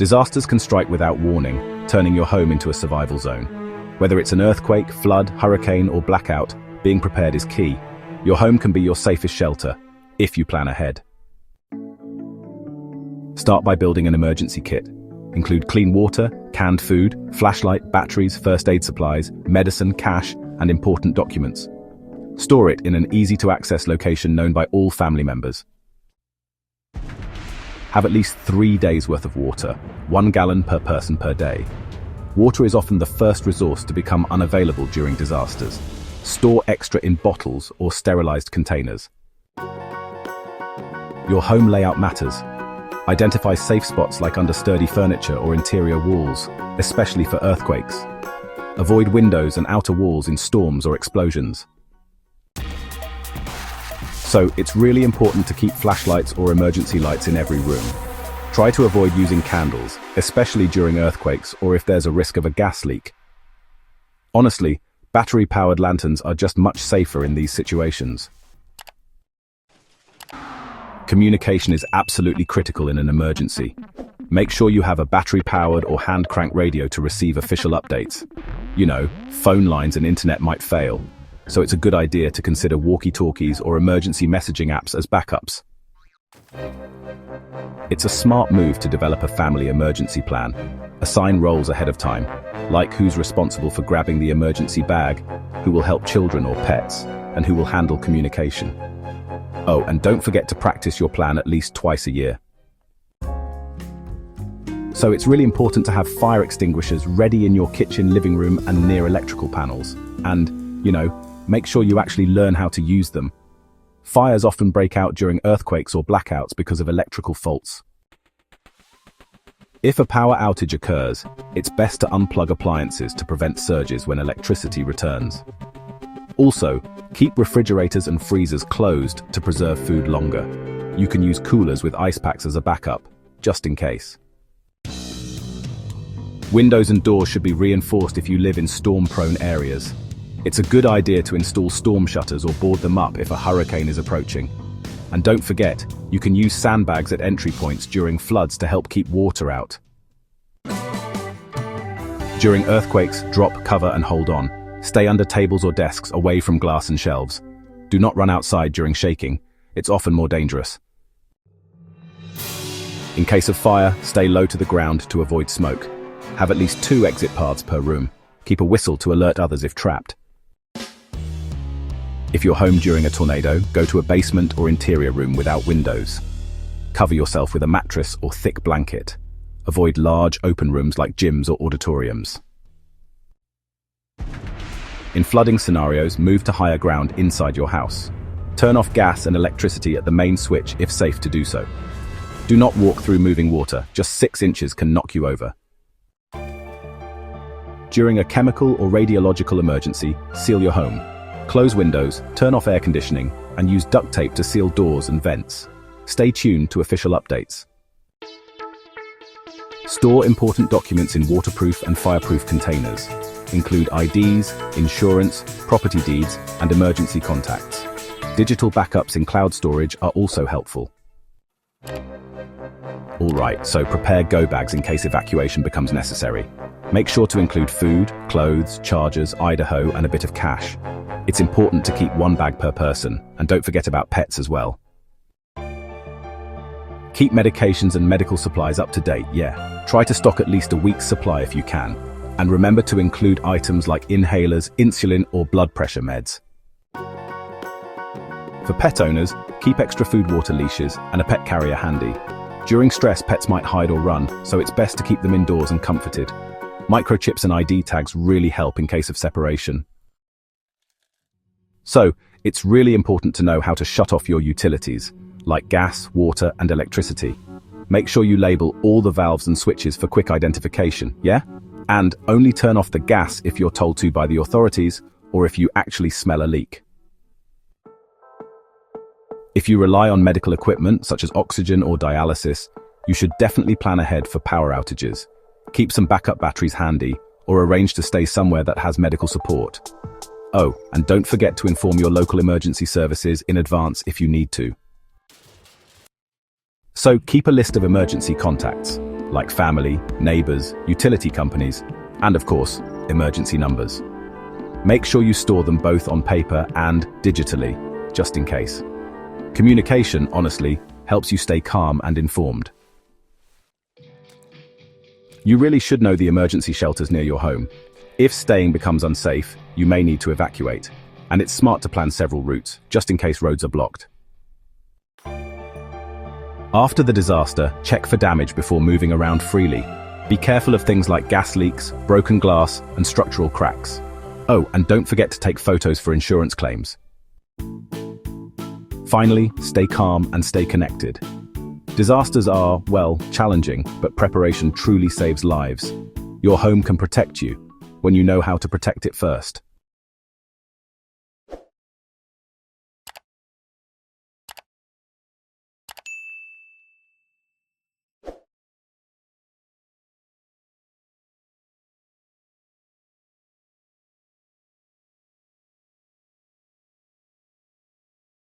Disasters can strike without warning, turning your home into a survival zone. Whether it's an earthquake, flood, hurricane, or blackout, being prepared is key. Your home can be your safest shelter, if you plan ahead. Start by building an emergency kit. Include clean water, canned food, flashlight, batteries, first aid supplies, medicine, cash, and important documents. Store it in an easy-to-access location known by all family members. Have at least 3 days' worth of water, 1 gallon per person per day. Water is often the first resource to become unavailable during disasters. Store extra in bottles or sterilized containers. Your home layout matters. Identify safe spots like under sturdy furniture or interior walls, especially for earthquakes. Avoid windows and outer walls in storms or explosions. So, it's really important to keep flashlights or emergency lights in every room. Try to avoid using candles, especially during earthquakes or if there's a risk of a gas leak. Honestly, battery-powered lanterns are just much safer in these situations. Communication is absolutely critical in an emergency. Make sure you have a battery-powered or hand-crank radio to receive official updates. You know, phone lines and internet might fail, so it's a good idea to consider walkie-talkies or emergency messaging apps as backups. It's a smart move to develop a family emergency plan. Assign roles ahead of time, like who's responsible for grabbing the emergency bag, who will help children or pets, and who will handle communication. Oh, and don't forget to practice your plan at least twice a year. So it's really important to have fire extinguishers ready in your kitchen, living room, and near electrical panels. And, you know, make sure you actually learn how to use them. Fires often break out during earthquakes or blackouts because of electrical faults. If a power outage occurs, it's best to unplug appliances to prevent surges when electricity returns. Also, keep refrigerators and freezers closed to preserve food longer. You can use coolers with ice packs as a backup, just in case. Windows and doors should be reinforced if you live in storm-prone areas. It's a good idea to install storm shutters or board them up if a hurricane is approaching. And don't forget, you can use sandbags at entry points during floods to help keep water out. During earthquakes, drop, cover, and hold on. Stay under tables or desks away from glass and shelves. Do not run outside during shaking. It's often more dangerous. In case of fire, stay low to the ground to avoid smoke. Have at least 2 exit paths per room. Keep a whistle to alert others if trapped. If you're home during a tornado, go to a basement or interior room without windows. Cover yourself with a mattress or thick blanket. Avoid large, open rooms like gyms or auditoriums. In flooding scenarios, move to higher ground inside your house. Turn off gas and electricity at the main switch if safe to do so. Do not walk through moving water, just 6 inches can knock you over. During a chemical or radiological emergency, seal your home. Close windows, turn off air conditioning, and use duct tape to seal doors and vents. Stay tuned to official updates. Store important documents in waterproof and fireproof containers. Include IDs, insurance, property deeds, and emergency contacts. Digital backups in cloud storage are also helpful. Alright, so prepare go bags in case evacuation becomes necessary. Make sure to include food, clothes, chargers, Idaho, and a bit of cash. It's important to keep 1 bag per person, and don't forget about pets as well. Keep medications and medical supplies up to date, yeah. Try to stock at least a week's supply if you can. And remember to include items like inhalers, insulin, or blood pressure meds. For pet owners, keep extra food water leashes and a pet carrier handy. During stress, pets might hide or run, so it's best to keep them indoors and comforted. Microchips and ID tags really help in case of separation. So, it's really important to know how to shut off your utilities, like gas, water, and electricity. Make sure you label all the valves and switches for quick identification, yeah? And only turn off the gas if you're told to by the authorities or if you actually smell a leak. If you rely on medical equipment such as oxygen or dialysis, you should definitely plan ahead for power outages. Keep some backup batteries handy or arrange to stay somewhere that has medical support. Oh, and don't forget to inform your local emergency services in advance if you need to. So keep a list of emergency contacts. like family, neighbors, utility companies, and of course, emergency numbers. Make sure you store them both on paper and digitally, just in case. Communication, honestly, helps you stay calm and informed. You really should know the emergency shelters near your home. If staying becomes unsafe, you may need to evacuate, and it's smart to plan several routes, just in case roads are blocked. After the disaster, check for damage before moving around freely. Be careful of things like gas leaks, broken glass, and structural cracks. Oh, and don't forget to take photos for insurance claims. Finally, stay calm and stay connected. Disasters are, well, challenging, but preparation truly saves lives. Your home can protect you when you know how to protect it first.